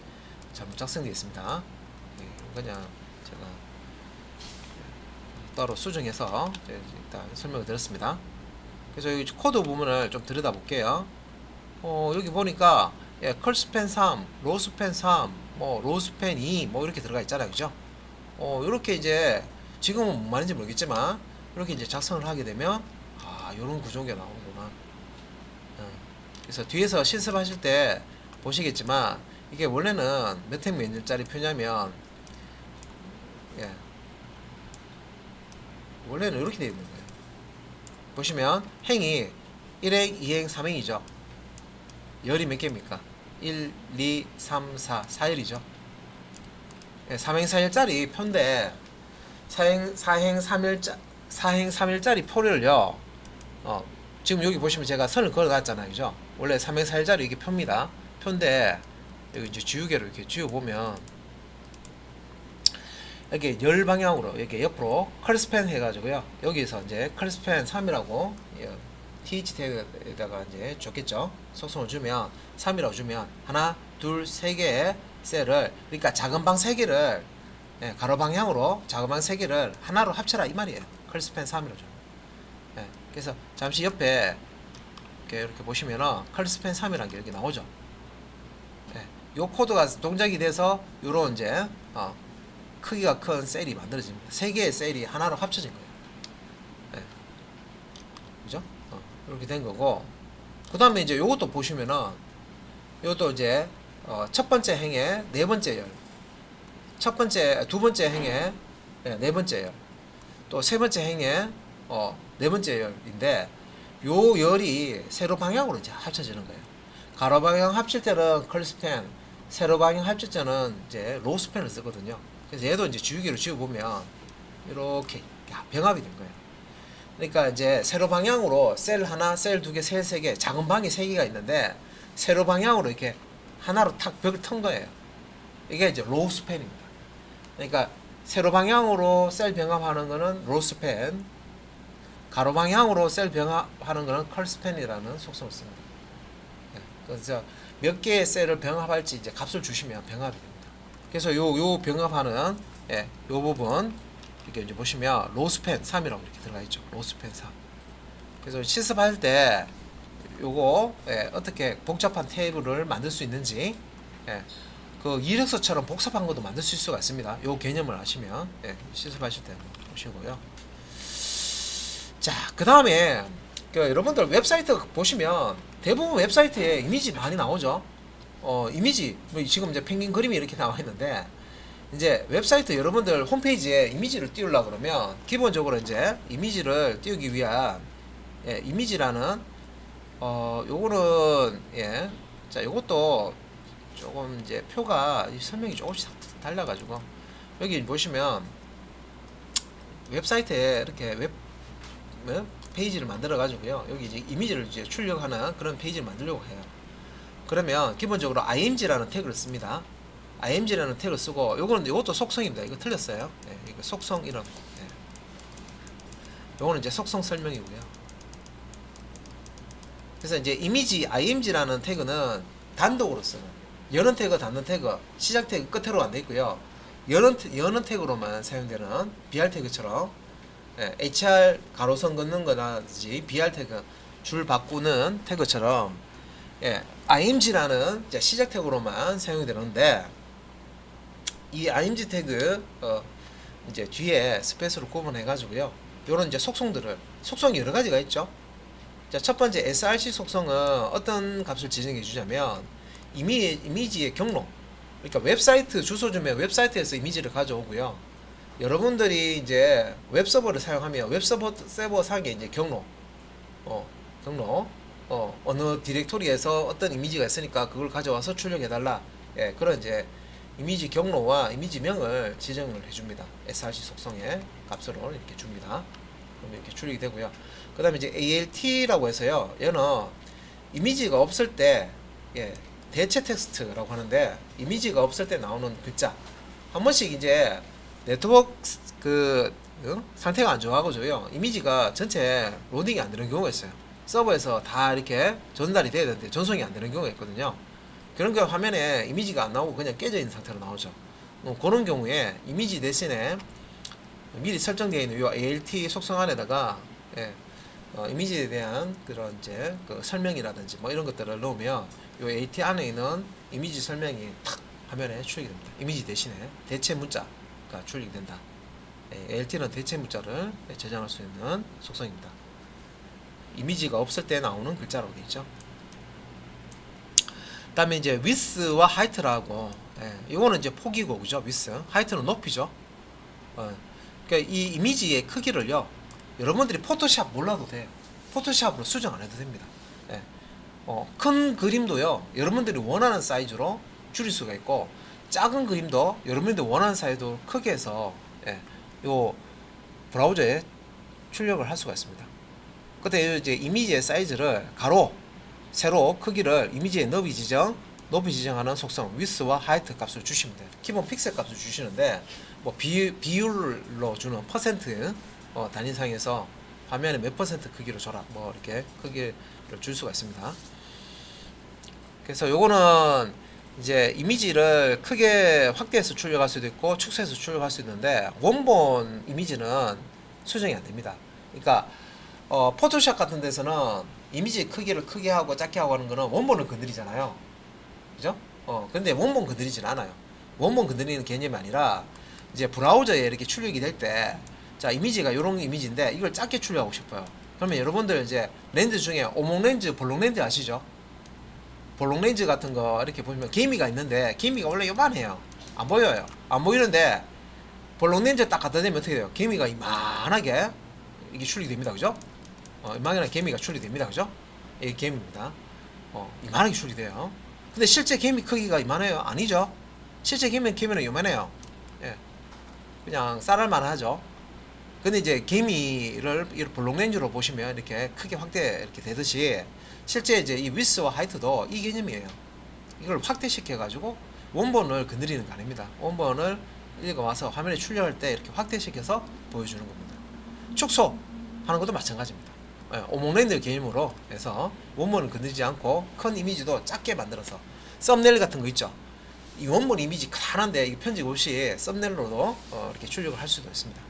잘못 작성되어 있습니다. 예, 그냥 제가 따로 수정해서 일단 설명을 드렸습니다. 그래서 여기 코드 부분을 좀 들여다 볼게요. 여기 보니까 예, 컬스팬 3, 로스팬 3, 뭐 로스팬 2, 뭐 이렇게 들어가 있잖아요, 그죠? 이렇게 이제 지금은 뭔 말인지 모르겠지만 이렇게 이제 작성을 하게 되면 이런 구조가 나오는구나. 그래서 뒤에서 실습하실 때 보시겠지만 이게 원래는 몇 행 몇 일짜리 표냐면 예, 원래는 이렇게 되어 있는 거예요. 보시면 행이 1행, 2행, 3행이죠. 열이 몇 개입니까? 1, 2, 3, 4, 4열이죠. 예, 3행, 4일짜리 표인데 4행, 3일짜리 표를요. 지금 여기 보시면 제가 선을 그어놨잖아요, 그죠? 원래 3행, 4일짜리 이게 표입니다. 표인데 여기 이제 지우개로 이렇게 지워보면 이렇게 열 방향으로 이렇게 옆으로 컬스팬 해가지고요. 여기서 이제 컬스팬 3이라고 th 태그에다가 이제 줬겠죠. 속성을 주면 3이라고 주면 하나, 둘, 세 개의 셀을 그러니까 작은 방 3개를 예, 가로 방향으로 작은 방 3개를 하나로 합쳐라 이 말이에요. 컬스팬 3이라고 줘. 예, 그래서 잠시 옆에 이렇게 보시면은 컬스팬 3이라는 게 이렇게 나오죠. 예, 요 코드가 동작이 돼서 요런 이제 크기가 큰 셀이 만들어집니다. 3개의 셀이 하나로 합쳐진 거예요. 네. 그죠? 이렇게 된 거고, 그 다음에 이제 요것도 보시면은, 요것도 이제, 첫 번째 행의 네 번째 열, 두 번째 행의 네 번째 열, 또 세 번째 행의 네 번째 열인데, 요 열이 세로 방향으로 이제 합쳐지는 거예요. 가로 방향 합칠 때는 컬스팬, 세로 방향 합칠 때는 이제 로스팬을 쓰거든요. 그래서 얘도 이제 주기로 지워보면 이렇게 병합이 된 거예요. 그러니까 이제 세로 방향으로 셀 하나, 셀 두 개, 셀 세 개, 작은 방이 세 개가 있는데 세로 방향으로 이렇게 하나로 탁 벽을 턴 거예요. 이게 이제 로우 스팬입니다. 그러니까 세로 방향으로 셀 병합하는 거는 로우 스팬, 가로 방향으로 셀 병합하는 거는 컬 스팬이라는 속성을 씁니다. 그래서 몇 개의 셀을 병합할지 이제 값을 주시면 병합이 됩니다. 그래서 요 병합하는 요 부분 이렇게 이제 보시면 로스펜 3이라고 이렇게 들어가 있죠. 로스펜 3. 그래서 실습할 때 요거 어떻게 복잡한 테이블을 만들 수 있는지 그 이력서처럼 복잡한 것도 만들 수 있을 수가 있습니다. 요 개념을 아시면 실습하실 때 보시고요. 자, 그 다음에 여러분들 웹사이트 보시면 대부분 웹사이트에 이미지 많이 나오죠. 이미지 뭐 지금 이제 펭귄 그림이 이렇게 나와 있는데 이제 웹사이트 여러분들 홈페이지에 이미지를 띄우려고 그러면 기본적으로 이제 이미지를 띄우기 위한 이미지라는 요거는 자, 요것도 조금 이제 표가 설명이 조금씩 달라가지고 여기 보시면 웹사이트에 이렇게 웹 페이지를 만들어 가지고요. 여기 이제 이미지를 이제 출력하는 그런 페이지를 만들려고 해요. 그러면 기본적으로 img라는 태그를 씁니다. img라는 태그를 쓰고 요것도 속성입니다. 이거 틀렸어요. 이거 속성 이름. 요거는 이제 속성 설명이고요. 그래서 이제 이미지 img라는 태그는 단독으로 쓰는 여는 태그, 닫는 태그, 시작 태그 끝으로 안 돼 있고요. 여는 태그로만 사용되는 br 태그처럼 HR 가로선 긋는 거라든지 br 태그 줄 바꾸는 태그처럼 img라는 시작 태그로만 사용이 되는데 이 img 태그 이제 뒤에 스페이스로 구분해 가지고요. 요런 이제 속성이 여러 가지가 있죠. 자, 첫 번째 src 속성은 어떤 값을 지정해 주냐면 이미지의 경로, 그러니까 웹사이트 주소 주면 웹사이트에서 이미지를 가져오고요. 여러분들이 이제 웹서버를 사용하면 웹서버 상에 이제 경로, 어느 디렉토리에서 어떤 이미지가 있으니까 그걸 가져와서 출력해달라. 그런 이제 이미지 경로와 이미지명을 지정을 해줍니다. src 속성의 값으로 이렇게 줍니다. 그럼 이렇게 출력이 되고요. 그 다음에 이제 alt라고 해서요. 얘는 이미지가 없을 때, 대체 텍스트라고 하는데, 이미지가 없을 때 나오는 글자. 한 번씩 이제 네트워크 상태가 안 좋아가지고요. 이미지가 전체 로딩이 안 되는 경우가 있어요. 서버에서 다 이렇게 전달이 돼야 되는데 전송이 안 되는 경우가 있거든요. 그런 경우 화면에 이미지가 안 나오고 그냥 깨져 있는 상태로 나오죠. 그런 경우에 이미지 대신에 미리 설정되어 있는 이 alt 속성 안에다가 이미지에 대한 그런 이제 그 설명이라든지 뭐 이런 것들을 넣으면 이 alt 안에 있는 이미지 설명이 탁 화면에 출력이 됩니다. 이미지 대신에 대체 문자가 출력이 된다. alt는 대체 문자를 저장할 수 있는 속성입니다. 이미지가 없을 때 나오는 글자라고 되어 있죠. 그 다음에 이제 width와 height라고, 이거는 이제 폭이고, 그죠? width, height는 높이죠. 그러니까 이 이미지의 크기를요, 여러분들이 포토샵 몰라도 돼요. 포토샵으로 수정 안 해도 됩니다. 큰 그림도요, 여러분들이 원하는 사이즈로 줄일 수가 있고, 작은 그림도 여러분들이 원하는 사이즈로 크게 해서, 요 브라우저에 출력을 할 수가 있습니다. 그때 이제 이미지의 사이즈를 가로, 세로 크기를 이미지의 높이 지정하는 속성 width와 height 값을 주시면 돼요. 기본 픽셀 값을 주시는데 뭐 비율로 주는 퍼센트 단위상에서 화면에 몇 퍼센트 크기로 줘라 뭐 이렇게 크기를 줄 수가 있습니다. 그래서 요거는 이제 이미지를 크게 확대해서 출력할 수도 있고 축소해서 출력할 수 있는데 원본 이미지는 수정이 안 됩니다. 그러니까 포토샵 같은 데서는 이미지 크기를 크게 하고 작게 하고 하는 거는 원본을 건드리잖아요. 그죠? 근데 원본 건드리진 않아요. 원본 건드리는 개념이 아니라 이제 브라우저에 이렇게 출력이 될 때, 자, 이미지가 이런 이미지인데 이걸 작게 출력하고 싶어요. 그러면 여러분들 이제 렌즈 중에 오목 렌즈, 볼록 렌즈 아시죠? 볼록 렌즈 같은 거 이렇게 보시면 개미가 있는데 개미가 원래 요만해요. 안 보여요. 안 보이는데 볼록 렌즈 딱 갖다 대면 어떻게 돼요? 개미가 이만하게 이게 출력이 됩니다. 그죠? 이만한 개미가 출력됩니다. 그죠? 이게 개미입니다. 이만하게 출력돼요. 근데 실제 개미 크기가 이만해요? 아니죠? 실제 개미는 이만해요. 그냥 쌀알만 하죠. 근데 이제 개미를 볼록 렌즈로 보시면 이렇게 크게 확대 이렇게 되듯이 실제 이제 이 위스와 하이트도 이 개념이에요. 이걸 확대시켜 가지고 원본을 건드리는 거 아닙니다. 원본을 읽어와서 화면에 출력할 때 이렇게 확대시켜서 보여주는 겁니다. 축소하는 것도 마찬가지입니다. 오목랜드 개념으로 해서 원본을 건드리지 않고 큰 이미지도 작게 만들어서 썸네일 같은 거 있죠. 이 원본 이미지 크다란데 이 편집 없이 썸네일로도 이렇게 출력을 할 수도 있습니다.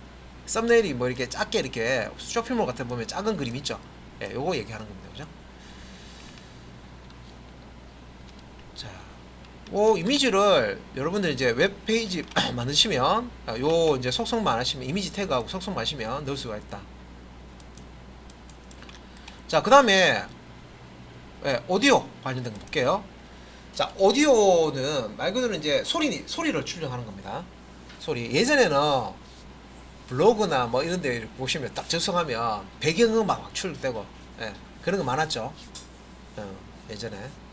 썸네일이 뭐 이렇게 작게 이렇게 쇼핑몰 같은 데 보면 작은 그림 있죠. 예, 요거 얘기하는 겁니다. 그죠? 자, 요 이미지를 여러분들 이제 웹페이지 만드시면 요 이제 속성만 하시면 이미지 태그하고 속성만 하시면 넣을 수가 있다. 자, 그 다음에 오디오 관련된 거 볼게요. 자, 오디오는 말 그대로 이제 소리를 출력하는 겁니다. 소리. 예전에는 블로그나 뭐 이런 데 보시면 딱 접속하면 배경음악 막 출력되고, 그런 거 많았죠.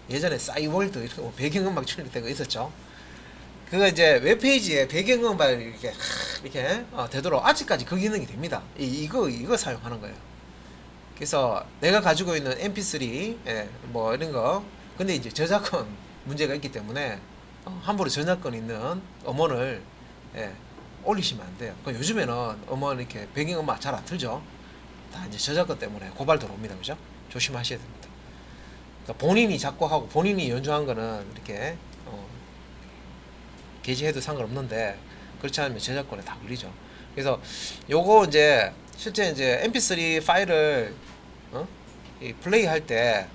예전에 싸이월드 이런 거 배경음악 출력되고 있었죠. 그거 이제 웹페이지에 배경음악 이렇게 되도록 아직까지 그 기능이 됩니다. 이거 사용하는 거예요. 그래서 내가 가지고 있는 mp3 뭐 이런 거, 근데 이제 저작권 문제가 있기 때문에 함부로 저작권 있는 음원을 올리시면 안 돼요. 그러니까 요즘에는 음원 이렇게 배경음악 잘 안 틀죠. 다 이제 저작권 때문에 고발 들어옵니다. 그죠? 조심하셔야 됩니다. 그러니까 본인이 작곡하고 본인이 연주한 거는 이렇게 게시해도 상관없는데, 그렇지 않으면 저작권에 다 걸리죠. 그래서 요거 이제 실제 이제 mp3 파일을 이 플레이 할 때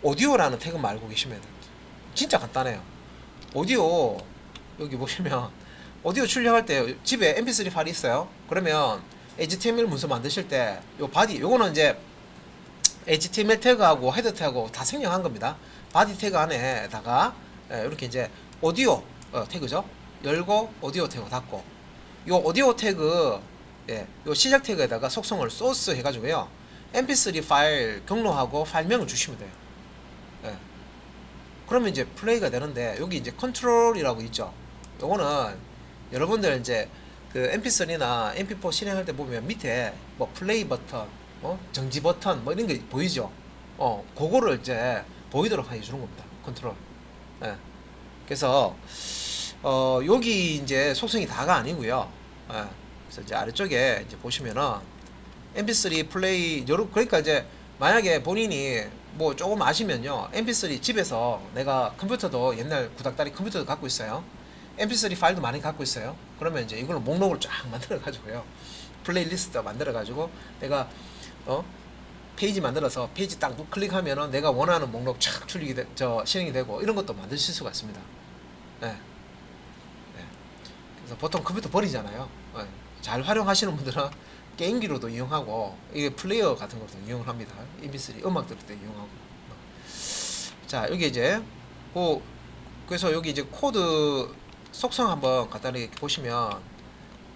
오디오라는 태그만 알고 계시면 됩니다. 진짜 간단해요. 오디오 여기 보시면 오디오 출력할 때 집에 mp3 파일이 있어요. 그러면 HTML 문서 만드실 때 요 바디 요거는 이제 HTML 태그하고 헤더 태그하고 다 생략한 겁니다. 바디 태그 안에다가 이렇게 이제 오디오 태그죠. 열고 오디오 태그 닫고, 요 오디오 태그 요 시작 태그에다가 속성을 소스 해가지고요, mp3 파일 경로하고 파일명을 주시면 돼요. 그러면 이제 플레이가 되는데, 여기 이제 컨트롤이라고 있죠. 요거는 여러분들 이제 그 mp3나 mp4 실행할 때 보면 밑에 뭐 플레이 버튼, 정지 버튼 뭐 이런 게 보이죠. 그거를 이제 보이도록 해주는 겁니다. 컨트롤. 그래서 여기 이제 속성이 다가 아니고요. 그래서 이제 아래쪽에 이제 보시면은 mp3 플레이 그러니까 이제 만약에 본인이 뭐 조금 아시면요, mp3 집에서 내가 컴퓨터도 옛날 구닥다리 컴퓨터도 갖고 있어요. mp3 파일도 많이 갖고 있어요. 그러면 이제 이걸로 목록을 쫙 만들어 가지고요, 플레이리스트 만들어 가지고 내가 페이지 만들어서 페이지 딱 클릭하면은 내가 원하는 목록 쫙 실행이 되고, 이런 것도 만드실 수가 있습니다. 그래서 보통 컴퓨터 버리잖아요. 잘 활용하시는 분들은 게임기로도 이용하고, 이게 플레이어 같은 것도 이용을 합니다. mp3 음악 들을 때 이용하고. 자, 여기 이제 그래서 여기 이제 코드 속성 한번 간단히 보시면,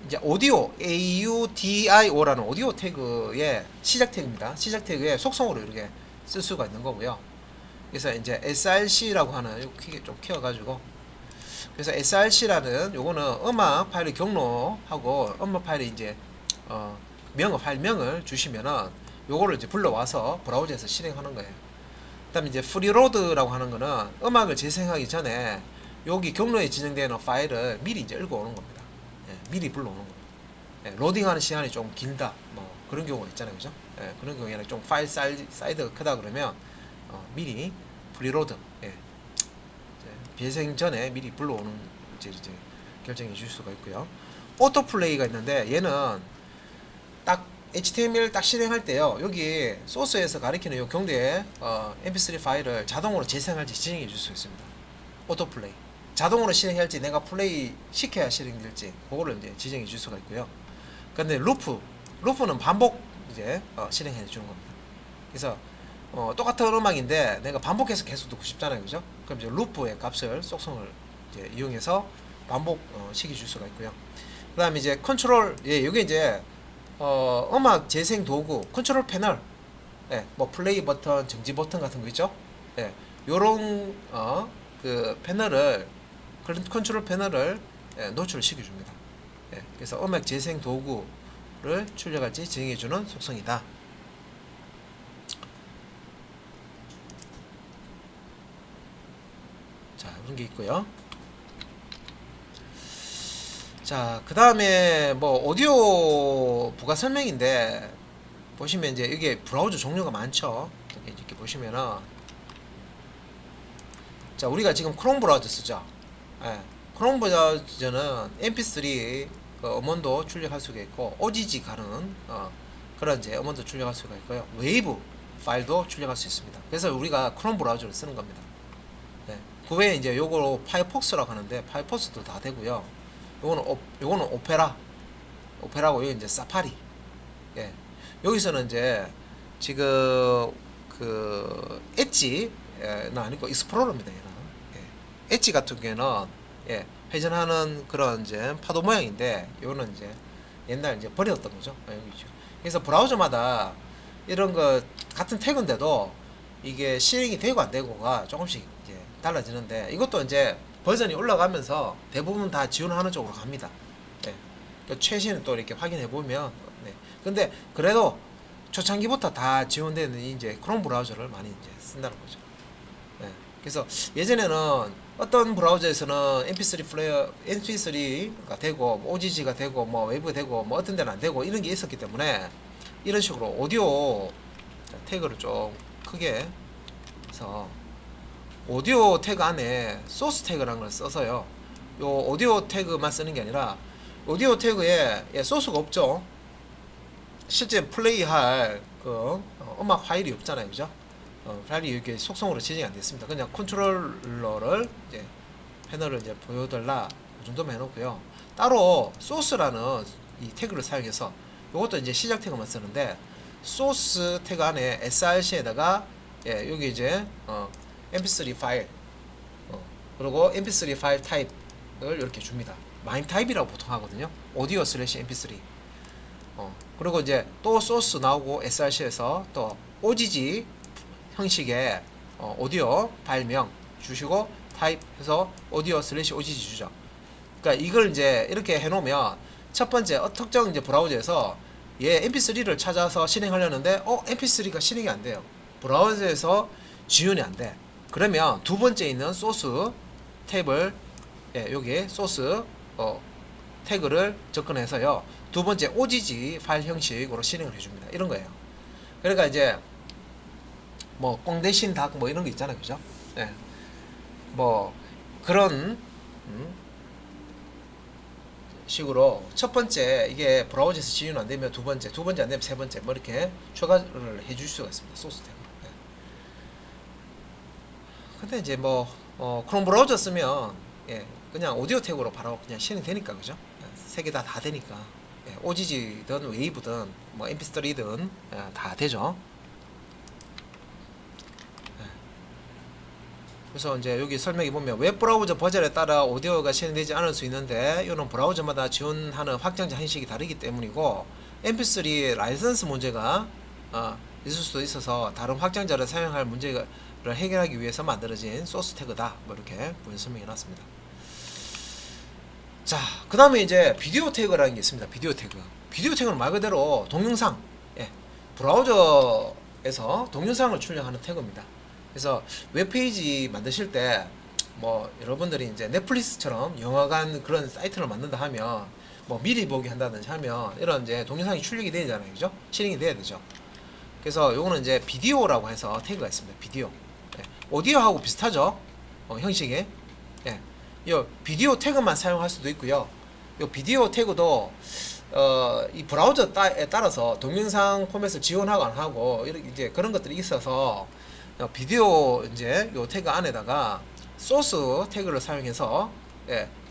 이제 오디오 AUDIO라는 오디오 태그의 시작 태그입니다. 시작 태그의 속성으로 이렇게 쓸 수가 있는 거고요. 그래서 이제 src라고 하는 요 크게 좀 키워가지고, 그래서 src라는 요거는 음악 파일을 경로하고 음악 파일에 이제 파일명을 주시면은 요거를 이제 불러와서 브라우저에서 실행하는 거예요. 그 다음에 이제 프리로드라고 하는 거는 음악을 재생하기 전에 여기 경로에 지정되는 파일을 미리 이제 읽어오는 겁니다. 미리 불러오는 겁니다. 로딩하는 시간이 좀 길다, 뭐 그런 경우가 있잖아요. 그죠? 그런 경우에는 좀 파일 사이즈가 크다 그러면 미리 프리로드, 재생 전에 미리 불러오는 이제 결정해 줄 수가 있고요. 오토플레이가 있는데, 얘는 딱 HTML 딱 실행할 때요, 여기 소스에서 가리키는 요 경로에 mp3 파일을 자동으로 재생할지 지정해 줄 수 있습니다. 오토플레이. 자동으로 실행할지 내가 플레이 시켜야 실행될지 그거를 이제 지정해 줄 수가 있고요. 근데 루프는 반복 이제 실행해 주는 겁니다. 그래서 똑같은 음악인데 내가 반복해서 계속 듣고 싶잖아요. 그죠? 그럼 이제 루프의 값을 속성을 이제 이용해서 반복 시켜 줄 수가 있고요. 그 다음에 이제 컨트롤, 이게 이제 음악 재생 도구 컨트롤 패널, 뭐 플레이 버튼, 정지 버튼 같은 거 있죠. 요런 그 패널을, 컨트롤 패널을 노출을 시켜줍니다. 그래서 음악 재생 도구를 출력할지 지정해주는 속성이다. 자, 이런 게 있고요. 자, 그 다음에 뭐 오디오 부가 설명인데, 보시면 이제 이게 브라우저 종류가 많죠. 이렇게 보시면은 자 우리가 지금 크롬 브라우저 쓰죠. 예. 크롬 브라우저는 mp3 그 음원도 출력할 수가 있고 OGG 가는 그런 이제 음원도 출력할 수가 있고요. 웨이브 파일도 출력할 수 있습니다. 그래서 우리가 크롬 브라우저를 쓰는 겁니다. 네. 그 외에 이제 요거 파이폭스라고 하는데 파이폭스도 다 되고요. 요거는 오페라고 여기 이제 사파리. 예. 여기서는 이제 지금 그 엣지는 아니고 익스플로러입니다. 얘는. 예. 엣지 같은 경우에는 예, 회전하는 그런 이제 파도 모양인데 요거는 이제 옛날 이제 버렸던 거죠. 그래서 브라우저마다 이런 거 같은 태그인데도 이게 실행이 되고 안 되고가 조금씩 이제 달라지는데 이것도 이제 버전이 올라가면서 대부분 다 지원하는 쪽으로 갑니다. 네. 최신은 또 이렇게 확인해 보면 네. 근데 그래도 초창기부터 다 지원되는 이제 크롬 브라우저를 많이 이제 쓴다는 거죠. 네. 그래서 예전에는 어떤 브라우저에서는 MP3가 되고 뭐 OGG가 되고 뭐 웨이브가 되고 뭐 어떤 데는 안 되고 이런 게 있었기 때문에 이런 식으로 오디오 태그를 좀 크게 해서 오디오 태그 안에 소스 태그라는 걸 써서요. 요 오디오 태그만 쓰는 게 아니라 오디오 태그에 소스가 없죠. 실제 플레이할 그 음악 파일이 없잖아요, 그죠? 파일이 이렇게 속성으로 지정이 안 됐습니다. 그냥 컨트롤러를 이제 패널을 이제 보여달라 그 정도만 해놓고요. 따로 소스라는 이 태그를 사용해서 이것도 이제 시작 태그만 쓰는데 소스 태그 안에 src에다가 예, 여기 이제 mp3 파일 그리고 mp3 파일 타입을 이렇게 줍니다. 마인 타입이라고 보통 하거든요. 오디오 슬래시 mp3 그리고 이제 또 소스 나오고 src에서 또 OGG 형식의 오디오 파일명 주시고 타입 해서 오디오 슬래시 OGG 주죠. 그러니까 이걸 이제 이렇게 해놓으면 첫 번째 특정 이제 브라우저에서 얘 mp3를 찾아서 실행하려는데 mp3가 실행이 안 돼요. 브라우저에서 지원이 안 돼. 그러면 두 번째 있는 소스 탭을 여기 소스 태그를 접근해서요. 두 번째 OGG 파일 형식으로 실행을 해줍니다. 이런 거예요. 그러니까 이제 뭐 꽁 대신 닭 뭐 이런 거 있잖아요, 그죠? 예. 뭐 그런 식으로 첫 번째 이게 브라우저에서 지원 안 되면 두 번째 안 되면 세 번째 뭐 이렇게 추가를 해줄 수가 있습니다. 소스 태그. 예. 근데 이제 뭐 크롬 브라우저 쓰면 예, 그냥 오디오 태그로 바로 그냥 실행 되니까 그죠? 세 개 다 되니까 예, OGG든 웨이브든 뭐 mp3든 다 되죠. 그래서 이제 여기 설명해 보면 웹브라우저 버전에 따라 오디오가 실행되지 않을 수 있는데 이는 브라우저마다 지원하는 확장자 형식이 다르기 때문이고 mp3 라이선스 문제가 있을 수도 있어서 다른 확장자를 사용할 문제를 해결하기 위해서 만들어진 소스 태그다 뭐 이렇게 설명해 놨습니다. 자, 그 다음에 이제 비디오 태그라는 게 있습니다. 비디오 태그는 말 그대로 동영상 브라우저에서 동영상을 출력하는 태그입니다. 그래서 웹페이지 만드실 때 뭐 여러분들이 이제 넷플릭스처럼 영화관 그런 사이트를 만든다 하면 뭐 미리 보기 한다든지 하면 이런 이제 동영상이 출력이 되잖아요, 그죠? 실행이 돼야 되죠. 그래서 요거는 이제 비디오라고 해서 태그가 있습니다. 비디오. 오디오하고 비슷하죠? 형식이. 이 비디오 태그만 사용할 수도 있고요. 이 비디오 태그도 이 브라우저에 따라서 동영상 포맷을 지원하고 안 하고 이렇게 이제 그런 것들이 있어서 비디오 이제 요 태그 안에다가 소스 태그를 사용해서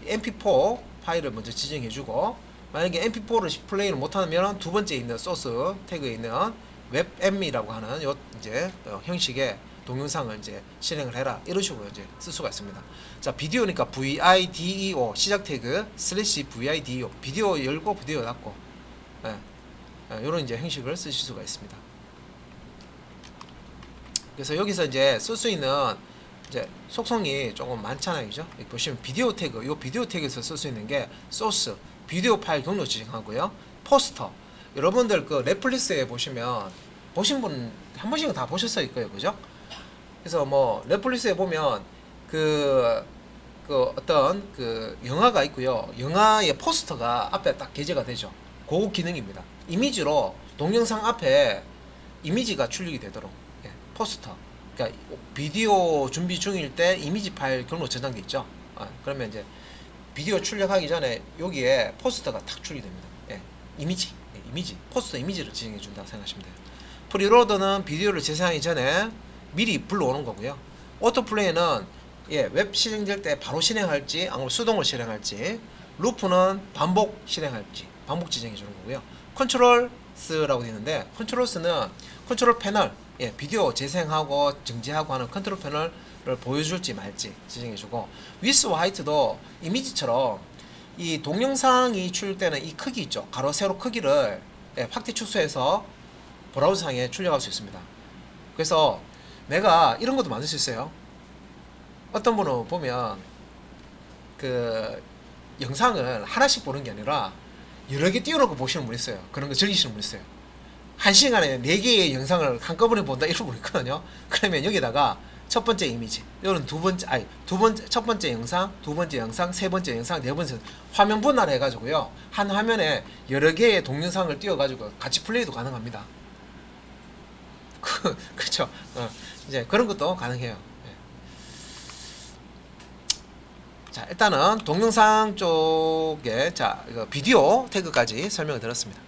mp4 파일을 먼저 지정해주고 만약에 mp4를 플레이를 못하면 두 번째 있는 소스 태그에 있는 웹m이라고 하는 요 이제 형식의 동영상을 이제 실행을 해라 이런 식으로 이제 쓸 수가 있습니다. 자, 비디오니까 video 시작 태그 슬래시 video 비디오 열고 비디오 닫고 이런 이제 형식을 쓰실 수가 있습니다. 그래서 여기서 이제 쓸 수 있는 이제 속성이 조금 많잖아요, 그죠? 여기 보시면 비디오 태그, 이 비디오 태그에서 쓸 수 있는 게 소스, 비디오 파일 경로 지정하고요, 포스터. 여러분들 그 넷플릭스에 보시면 보신 분 한 번씩은 다 보셨을 거예요, 그죠? 그래서 뭐 넷플릭스에 보면 그 어떤 그 영화가 있고요, 영화의 포스터가 앞에 딱 게재가 되죠. 그 기능입니다. 이미지로 동영상 앞에 이미지가 출력이 되도록 예, 포스터. 그러니까 비디오 준비 중일 때 이미지 파일 경로 저장돼 있죠. 그러면 이제 비디오 출력하기 전에 여기에 포스터가 탁 출력됩니다. 예, 이미지, 이미지, 포스터 이미지를 지정해 준다고 생각하시면 돼요. 프리로더는 비디오를 재생하기 전에 미리 불러오는 거고요. 오토플레이는 예, 웹 실행될 때 바로 실행할지 아니면 수동으로 실행할지, 루프는 반복 실행할지 반복 지정해 주는 거고요. 컨트롤스라고 되어 있는데, 컨트롤스는 컨트롤 패널, 예, 비디오 재생하고 정지하고 하는 컨트롤 패널을 보여줄지 말지 지정해 주고, 위스와 하이트도 이미지처럼 이 동영상이 출력되는 이 크기 있죠, 가로 세로 크기를 예, 확대 축소해서 브라우저상에 출력할 수 있습니다. 그래서 내가 이런 것도 만들 수 있어요. 어떤 분은 보면 그 영상을 하나씩 보는 게 아니라 여러 개 띄워놓고 보시는 분 있어요. 그런 거 즐기시는 분 있어요. 한 시간에 4개의 영상을 한꺼번에 본다 이런 분 있거든요. 그러면 여기다가 첫 번째 이미지, 이거는 첫 번째 영상, 두 번째 영상, 세 번째 영상, 네 번째 화면 분할 해가지고요. 한 화면에 여러 개의 동영상을 띄워가지고 같이 플레이도 가능합니다. 그렇죠. 이제 그런 것도 가능해요. 자, 일단은 동영상 쪽에 자, 이거 비디오 태그까지 설명을 드렸습니다.